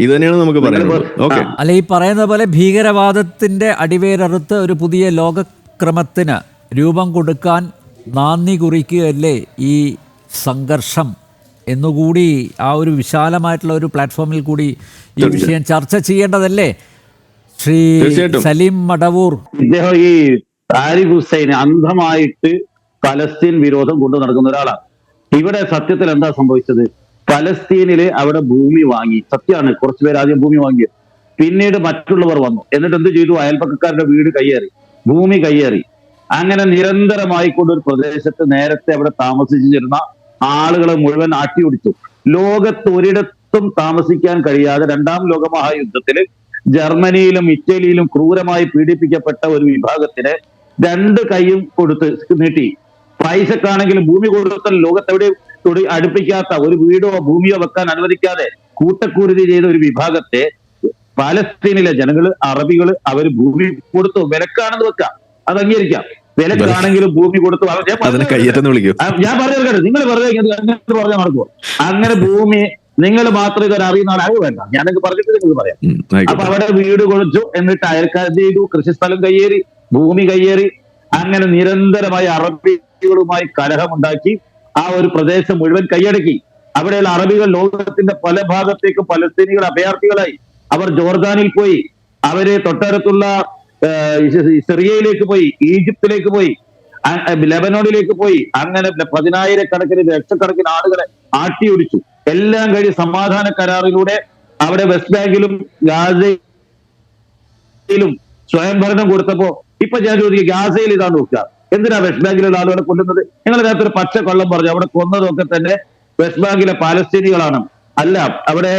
ഇത് തന്നെയാണ് നമുക്ക് പറയുന്നത്. ഓക്കെ, അല്ല, ഈ പറയുന്ന പോലെ ഭീകരവാദത്തിന്റെ അടിവേരറുത്ത് ഒരു പുതിയ ലോകക്രമത്തിന് രൂപം കൊടുക്കാൻ നാന്ദി കുറിക്കുകയല്ലേ ഈ സംഘർഷം എന്നുകൂടി ആ ഒരു വിശാലമായിട്ടുള്ള ഒരു പ്ലാറ്റ്ഫോമിൽ കൂടി ഈ വിഷയം ചർച്ച ചെയ്യേണ്ടതല്ലേ ശ്രീ സലീം മടവൂർ? ഇദ്ദേഹം ഈ താരിഖ് ഹുസൈൻ അന്ധമായിട്ട് പലസ്തീൻ വിരോധം കൊണ്ടു നടക്കുന്ന ഒരാളാണ്. ഇവിടെ സത്യത്തിൽ എന്താ സംഭവിച്ചത്? പലസ്തീനില് അവിടെ ഭൂമി വാങ്ങി, സത്യമാണ്, കുറച്ചുപേർ ആദ്യം ഭൂമി വാങ്ങിയത്, പിന്നീട് മറ്റുള്ളവർ വന്നു, എന്നിട്ട് എന്ത് ചെയ്തു? അയൽപക്കക്കാരുടെ വീട് കയ്യേറി, ഭൂമി കയ്യേറി. അങ്ങനെ നിരന്തരമായി കൊണ്ടൊരു പ്രദേശത്ത് നേരത്തെ അവിടെ താമസിച്ചിരുന്ന ആളുകളെ മുഴുവൻ ആട്ടിയൊടിച്ചു. ലോകത്ത് ഒരിടത്തും താമസിക്കാൻ കഴിയാതെ രണ്ടാം ലോകമഹായുദ്ധത്തില് ജർമ്മനിയിലും ഇറ്റലിയിലും ക്രൂരമായി പീഡിപ്പിക്കപ്പെട്ട ഒരു വിഭാഗത്തിന് രണ്ട് കൈയും കൊടുത്ത് നീട്ടി, പൈസക്കാണെങ്കിലും ഭൂമി കൊടുത്താൽ ലോകത്തെവിടെ അടുപ്പിക്കാത്ത ഒരു വീടോ ഭൂമിയോ വെക്കാൻ അനുവദിക്കാതെ കൂട്ടക്കൂരുതി ചെയ്ത ഒരു വിഭാഗത്തെ പാലസ്തീനിലെ ജനങ്ങള്, അറബികള് അവര് ഭൂമി കൊടുത്തു. വിലക്കാണെന്ന് വെക്കാം, അത് അംഗീകരിക്കാം. വിലക്കാണെങ്കിലും ഭൂമി കൊടുത്തു. ഞാൻ പറഞ്ഞേക്കട്ടെ, നിങ്ങൾ പറഞ്ഞാൽ നടക്കുമോ? അങ്ങനെ ഭൂമി നിങ്ങൾ മാത്രം ഇതൊരു അറിയുന്ന ആളാകെ വേണ്ട, ഞാനൊക്കെ പറഞ്ഞിട്ട് നിങ്ങൾക്ക് പറയാം. അപ്പൊ അവിടെ വീട് കൊടുത്തു, എന്നിട്ട് അയൽക്കാർ ചെയ്തു, കൃഷിസ്ഥലം കയ്യേറി, ഭൂമി കയ്യേറി. അങ്ങനെ നിരന്തരമായി അറബികളുമായി കലഹമുണ്ടാക്കി ആ ഒരു പ്രദേശം മുഴുവൻ കൈയടക്കി. അവിടെയുള്ള അറബികൾ ലോകത്തിന്റെ പല ഭാഗത്തേക്കും പലസ്തീനികൾ അഭയാർത്ഥികളായി. അവർ ജോർദാനിൽ പോയി, അവര് തൊട്ടടുത്തുള്ള സിറിയയിലേക്ക് പോയി, ഈജിപ്തിലേക്ക് പോയി, ലെബനോണിലേക്ക് പോയി. അങ്ങനെ 10,000-കണക്കിന് ലക്ഷക്കണക്കിന് ആളുകളെ ആട്ടിയൊടിച്ചു. എല്ലാം കഴിഞ്ഞ് സമാധാന കരാറിലൂടെ അവിടെ വെസ്റ്റ് ബാങ്കിലും ഗാസയിലും സ്വയംഭരണം കൊടുത്തപ്പോ ഇപ്പൊ ഞാൻ ചോദിക്കുക, ഗാസയിൽ ഇതാണ് നോക്കുക, എന്തിനാ വെസ്റ്റ് ബാങ്കിലുള്ള ആളുകളെ കൊല്ലുന്നത്? നിങ്ങൾ നേരത്തെ പച്ച കള്ളം പറഞ്ഞു, അവിടെ കൊന്നതൊക്കെ തന്നെ വെസ്റ്റ് ബാങ്കിലെ പാലസ്തീനികളാണ്. അല്ല, അവിടെ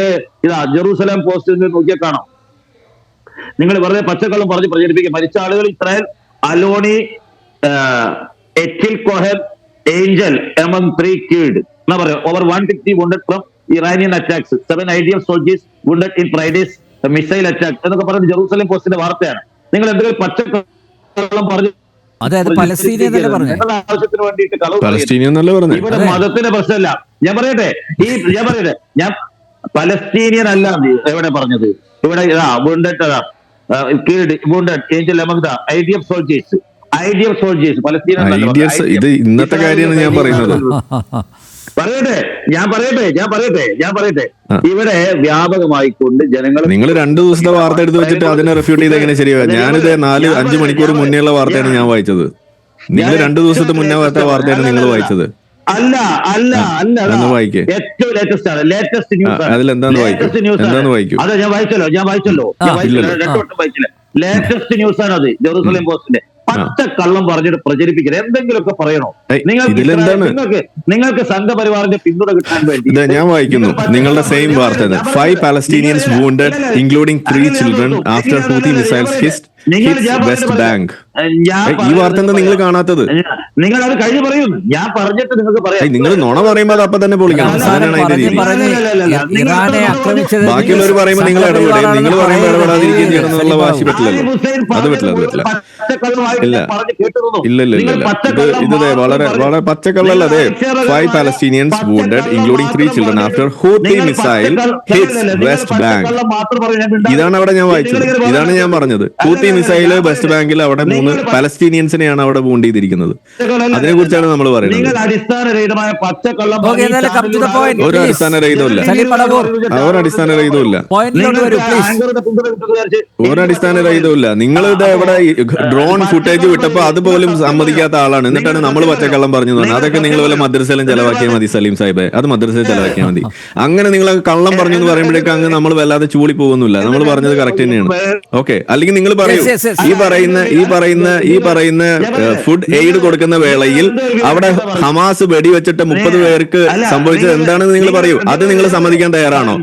ഇതാ ജെറൂസലേം പോസ്റ്റിൽ നിന്ന് നോക്കിയാൽ കാണാം. നിങ്ങൾ വെറുതെ പച്ചക്കള്ളം പറഞ്ഞ് പ്രചരിപ്പിക്കുക. മരിച്ച ആളുകൾ ഇസ്രായേൽ, അലോണി, എച്ചിൽ കോഹൻ, ഏഞ്ചൽ എമംഗ് 3 killed എന്നാ പറയാ. Over 150 wounded from Iranian attacks. 7 IDF soldiers wounded in Friday's missile attack എന്നൊക്കെ പറയുന്നത് ജെറൂസലേം പോസ്റ്റിന്റെ വാർത്തയാണ്. നിങ്ങൾ എന്തെങ്കിലും പച്ചക്കള്ളം പറഞ്ഞു ആവശ്യത്തിന് വേണ്ടിയിട്ട് ഇവിടെ മതത്തിന്റെ പ്രശ്നമല്ല. ഞാൻ പറയട്ടെ, ഞാൻ പലസ്തീനിയൻ അല്ല എവിടെ പറഞ്ഞത്. ഇവിടെ IDF സോൾജേഴ്സ് പലസ്തീൻ. ഇത് ഇന്നത്തെ കാര്യമാണ് ഞാൻ പറയുന്നത്. ഞാൻ പറയട്ടെ ഇവിടെ വ്യാപകമായി കൊണ്ട് ജനങ്ങൾ, നിങ്ങൾ 2 ദിവസത്തെ വാർത്ത എടുത്ത് വെച്ചിട്ട് അതിനെ റെഫ്യൂട്ട് ചെയ്ത് എങ്ങനെ ശരിയാവും? ഞാനിത് 4-5 മണിക്കൂർ മുന്നേയുള്ള വാർത്തയാണ് ഞാൻ വായിച്ചത്. നിങ്ങൾ 2 ദിവസത്തെ മുന്നേ വാർത്തയാണ് നിങ്ങൾ വായിച്ചത്. അല്ല, ഏറ്റവും ലേറ്റസ്റ്റ് ന്യൂസ്. അതിലെന്താന്ന് വായിക്കും? അതെ, ഞാൻ വായിച്ചല്ലോ. ലേറ്റസ്റ്റ് ന്യൂസ് ആണ് അത്, ജെറൂസലേം പോസ്റ്റിന്റെ. പച്ച കള്ളം പറഞ്ഞിട്ട് പ്രചരിപ്പിക്കരുത്. എന്തെങ്കിലുമൊക്കെ പറയണോ? നിങ്ങൾക്ക് സംഘപരിവാറിന്റെ പിന്തുണ കിട്ടാൻ വേണ്ടി ഞാൻ വായിക്കുന്നു നിങ്ങളുടെ സെയിം വാർത്ത. 5 Palestinians wounded including 3 children after Houthi missiles hit West Bank. ഈ വാർത്ത എന്താ നിങ്ങൾ കാണാത്തത്? നിങ്ങൾ അത് കഴിഞ്ഞ് പറയും. ഞാൻ പറഞ്ഞിട്ട് നിങ്ങൾക്ക് പറയാം. നിങ്ങൾ നുണ പറയുമ്പോൾ അത് അപ്പൊ തന്നെ പൊളിക്കണം. ബാക്കിയുള്ളവർ പറയുമ്പോൾ നിങ്ങൾ ഇടപെടുകയും നിങ്ങൾ പറയുമ്പോൾ ഇടപെടാതിരിക്കുകയും ചെയ്യണം എന്നുള്ള വാശി പറ്റില്ലല്ലോ. അത് പറ്റില്ല. ഇല്ല. ഇത് വളരെ വളരെ പച്ചക്കള്ളല്ല. അതെ, 5 Palestinians wounded including 3 children after Houthi missile hits West Bank. ഇതാണ് അവിടെ ഞാൻ വായിച്ചത്. ഇതാണ് ഞാൻ പറഞ്ഞത്. ഹൂത്തി മിസൈല് വെസ്റ്റ് ബാങ്കിൽ അവിടെ 3 പലസ്തീനിയൻസിനെയാണ് അവിടെ വൂണ്ട് ചെയ്തിരിക്കുന്നത്. അതിനെ കുറിച്ചാണ് നമ്മൾ പറയുന്നത്. ഒരു അടിസ്ഥാന രഹിതമില്ല. നിങ്ങൾ ഇത് എവിടെ ഡ്രോൺ ഫുട്ടേജ് വിട്ടപ്പോ അതുപോലും സമ്മതിക്കാത്ത ആളാണ്. എന്നിട്ടാണ് നമ്മൾ പച്ചക്കള്ളം പറഞ്ഞു തന്നെ. അതൊക്കെ നിങ്ങൾ വല്ല മദ്രസയിലും ചെലവാക്കിയാൽ മതി സലീം സാഹിബ്. അത് മദ്രസയിൽ ചെലവാക്കിയാൽ മതി. അങ്ങനെ നിങ്ങൾ കള്ളം പറഞ്ഞു എന്ന് പറയുമ്പോഴേക്കും അങ്ങ് നമ്മൾ വല്ലാതെ ചൂളി പോകുന്നില്ല. നമ്മൾ പറഞ്ഞത് കറക്റ്റ് തന്നെയാണ്. ഓക്കെ, അല്ലെങ്കിൽ നിങ്ങൾ പറയൂ, ഈ പറയുന്ന ഫുഡ് എയ്ഡ് കൊടുക്കുന്ന വേളയിൽ അവിടെ ഹമാസ് വെടിവെച്ചിട്ട് 30 പേർക്ക് സംഭവിച്ചത് എന്താണെന്ന് നിങ്ങൾ പറയൂ. അത് നിങ്ങൾ സമ്മതിക്കാൻ തയ്യാറാണോ?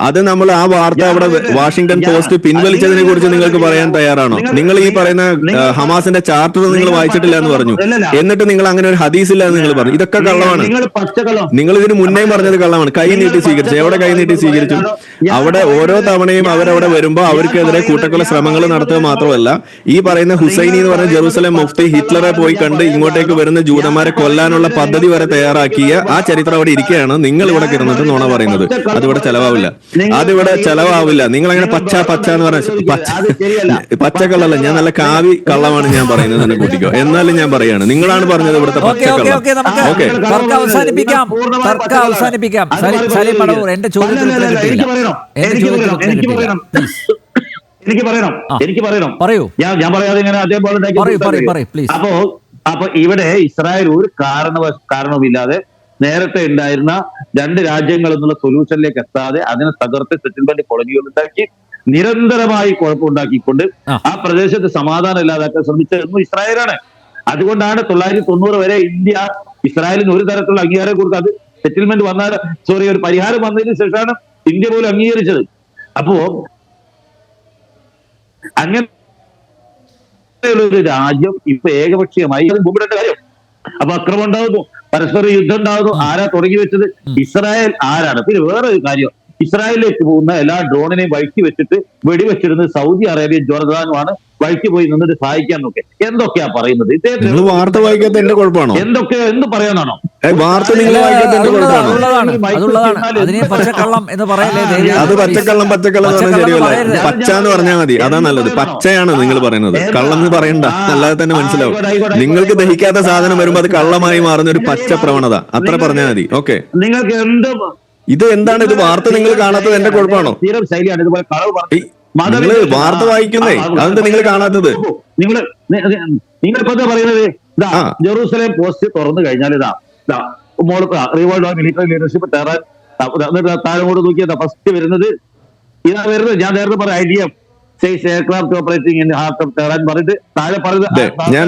അത് നമ്മൾ ആ വാർത്ത അവിടെ വാഷിംഗ്ടൺ പോസ്റ്റ് പിൻവലിച്ചതിനെ കുറിച്ച് നിങ്ങൾക്ക് പറയാൻ തയ്യാറാണോ? നിങ്ങൾ ഈ പറയുന്ന ഹമാസിന്റെ ചാർട്ടർ നിങ്ങൾ വായിച്ചിട്ടില്ല എന്ന് പറഞ്ഞു. എന്നിട്ട് നിങ്ങൾ അങ്ങനെ ഒരു ഹദീസ് ഇല്ല എന്ന് നിങ്ങൾ പറഞ്ഞു. ഇതൊക്കെ കള്ളമാണ്. നിങ്ങൾ ഇതിന് മുന്നേ പറഞ്ഞത് കള്ളമാണ്. കൈ നീട്ടി സ്വീകരിച്ചു. എവിടെ കൈ നീട്ടി സ്വീകരിച്ചു? അവിടെ ഓരോ തവണയും അവരവിടെ വരുമ്പോ അവർക്കെതിരെ കൂട്ടക്കൊല ശ്രമങ്ങൾ നടത്തുക മാത്രമല്ല, ഈ പറയുന്ന ഹുസൈനി എന്ന് പറഞ്ഞ ജെറൂസലേം മുഫ്തി ഹിറ്റ്ലറെ പോയി കണ്ട് ഇങ്ങോട്ടേക്ക് വരുന്ന ജൂതന്മാരെ കൊല്ലാനുള്ള പദ്ധതി വരെ തയ്യാറാക്കിയ ആ ചരിത്രം അവിടെ ഇരിക്കുകയാണ്. നിങ്ങൾ ഇവിടെ കിടന്നിട്ട് നുണ പറയുന്നത്. അതിവിടെ ചെലവാവില്ല, അതിവിടെ ചെലവാവില്ല. നിങ്ങൾ അങ്ങനെ പച്ച എന്ന് പറഞ്ഞ പച്ചക്കള്ളല്ല, ഞാൻ നല്ല കാവി കള്ളമാണ് ഞാൻ പറയുന്നത്, തന്നെ കൂട്ടിക്കോ. എന്നാലും ഞാൻ പറയാണ്, നിങ്ങളാണ് പറഞ്ഞത് ഇവിടുത്തെ പച്ചക്കള്ളം. ഓക്കെ, തർക്കം അവസാനിപ്പിക്കാം. സലീം മടവൂർ, എന്റെ ചോദ്യത്തിന് ഉത്തരം കിട്ടിയില്ല. എനിക്ക് പറയണം. പറയൂ. ഞാൻ പറയാതെ ഇങ്ങനെ അതേപോലെ. അപ്പൊ ഇവിടെ ഇസ്രായേൽ ഒരു കാരണവുമില്ലാതെ നേരത്തെ ഉണ്ടായിരുന്ന രണ്ട് രാജ്യങ്ങൾ എന്നുള്ള സൊല്യൂഷനിലേക്ക് എത്താതെ അതിനെ തകർത്ത് സെറ്റിൽമെന്റ് കോളനികൾ ഉണ്ടാക്കി നിരന്തരമായി കുഴപ്പമുണ്ടാക്കിക്കൊണ്ട് ആ പ്രദേശത്ത് സമാധാനം ഇല്ലാതാക്കാൻ ശ്രമിച്ചതെന്നും ഇസ്രായേലാണ്. അതുകൊണ്ടാണ് 1990 വരെ ഇന്ത്യ ഇസ്രായേലിന് ഒരു തരത്തിലുള്ള അംഗീകാരം കൊടുക്കാതെ സെറ്റിൽമെന്റ് വന്നാൽ ഒരു പരിഹാരം വന്നതിന് ശേഷമാണ് ഇന്ത്യ പോലും അംഗീകരിച്ചത്. അപ്പോ അങ്ങനെ ഒരു രാജ്യം ഇപ്പൊ ഏകപക്ഷീയമായി ഭൂമിയുടെ കാര്യം. അപ്പൊ അക്രമം ഉണ്ടാകുന്നു, പരസ്പര യുദ്ധം ഉണ്ടാകുന്നു. ആരാ തുടങ്ങി വെച്ചത്? ഇസ്രായേൽ. ആരാണ്? പിന്നെ വേറെ ഒരു കാര്യം, ഇസ്രായേലിലേക്ക് പോകുന്ന എല്ലാ ഡ്രോണിനെയും വഴിക്ക് വെച്ചിട്ട് വെടിവെച്ചിരുന്നത് സൗദി അറേബ്യയും ജോർദാനുമാണ്. വഴിക്ക് പോയി നിന്നിട്ട് സഹായിക്കാൻ നോക്കെ. എന്തൊക്കെയാ പറയുന്നത്? നിങ്ങൾ വാർത്ത വായിക്കാത്ത എന്റെ കുഴപ്പമാണോ? എന്ത് പറയാനാണോ? വാർത്ത നിങ്ങൾ വായിക്കാത്ത എന്റെ കുഴപ്പമാണോ? അത് പച്ചക്കള്ളം ശരിയല്ല. പച്ച എന്ന് പറഞ്ഞാൽ മതി, അതാ നല്ലത്. പച്ചയാണ് നിങ്ങൾ പറയുന്നത്, കള്ളം എന്ന് പറയണ്ട. അല്ലാതെ തന്നെ മനസ്സിലാവും. നിങ്ങൾക്ക് ദഹിക്കാത്ത സാധനം വരുമ്പോ അത് കള്ളമായി മാറുന്ന ഒരു പച്ച പ്രവണത, അത്ര പറഞ്ഞാൽ മതി. ഓക്കെ, നിങ്ങൾക്ക് എന്ത് ഇത് എന്താണ്? ഇത് വാർത്ത നിങ്ങൾ കാണാത്തത് എന്റെ കുഴപ്പമാണോ? സ്ഥിരം ശൈലിയാണ് ഇതുപോലെ കളവ് പറഞ്ഞു. നിങ്ങൾ വാർത്ത വായിക്കുന്നേ, അതെന്താ നിങ്ങൾ കാണാത്തത്? നിങ്ങളിപ്പോ പറയുന്നത് ജെറൂസലേം പോസ്റ്റ് തുറന്നു കഴിഞ്ഞാൽ റിവോൾഡ് ഓഫ് മിലിറ്ററി ലീഡർഷിപ്പ് ടെറർ താഴോട്ട് നോക്കിയതാ ഫസ്റ്റ് വരുന്നത്. ഇതാ വരുന്നത്. ഞാൻ നേരത്തെ പറയാം, IDF aircraft operating in heart of terror പറഞ്ഞിട്ട് താഴെ പറയുന്നത്. ഞാൻ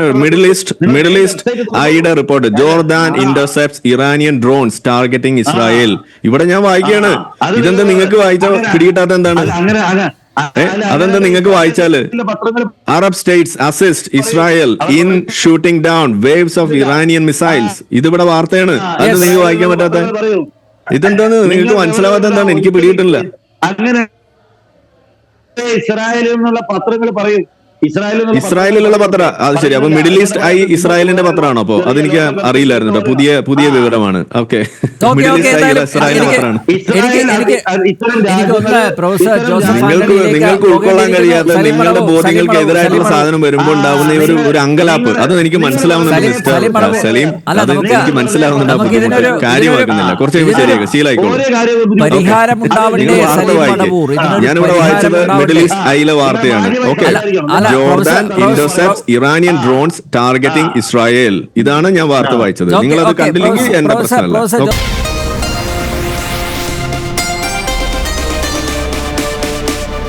മിഡിൽ ഈസ്റ്റ് ഐയുടെ report, Jordan intercepts Iranian drones targeting Israel. ഇവിടെ ഞാൻ വായിക്കുകയാണ്. ഇതെന്താ നിങ്ങൾക്ക് വായിച്ച പിടികിട്ടാത്ത എന്താണ്? അതെന്താ നിങ്ങൾക്ക് വായിച്ചാല്? Arab states assist Israel in shooting down waves of Iranian missiles. ഇതിവിടെ വാർത്തയാണ്. അത് നിങ്ങൾക്ക് വായിക്കാൻ പറ്റാത്ത ഇതെന്താണ്? നിങ്ങൾക്ക് മനസ്സിലാവാത്ത എന്താണ്? എനിക്ക് പിടികിട്ടില്ല. അങ്ങനെ ഇസ്രായേലിൽ നിന്നുള്ള പത്രങ്ങൾ പറയും. ഇസ്രായേലിലുള്ള പത്ര, അത് ശരി. അപ്പൊ മിഡിൽ ഈസ്റ്റ് ഐ ഇസ്രായേലിന്റെ പത്രമാണോ? അപ്പൊ അതെനിക്ക് അറിയില്ലായിരുന്നു. പുതിയ വിവരമാണ്. ഓക്കെ, മിഡിൽ ഈസ്റ്റ് ഐ ഇസ്രായേലിന്റെ പത്രമാണ്. നിങ്ങൾക്ക് ഉൾക്കൊള്ളാൻ കഴിയാത്ത നിങ്ങളുടെ ബോധ്യങ്ങൾക്ക് എതിരായിട്ടുള്ള സാധനം വരുമ്പോൾ ഉണ്ടാവുന്ന ഒരു അങ്കലാപ്പ്, അത് എനിക്ക് മനസ്സിലാവുന്നുണ്ട് മിസ്റ്റർ സലീം. അത് എനിക്ക് മനസ്സിലാവുന്നുണ്ട്. കാര്യമാക്കുന്നില്ല. കുറച്ച് കഴിയുമ്പോൾ ശരിയാക്കും, ശീലായിക്കോളൂ. ഞാനിവിടെ വായിച്ചത് മിഡിൽ ഈസ്റ്റ് ഐയിലെ വാർത്തയാണ്. Okay, Jordan intercepts Iranian drones targeting Israel. ഇതാണ് ഞാൻ വാർത്ത വായിച്ചത്. നിങ്ങൾ അത് കണ്ടില്ലെങ്കിൽ എന്റെ പ്രശ്നമല്ല.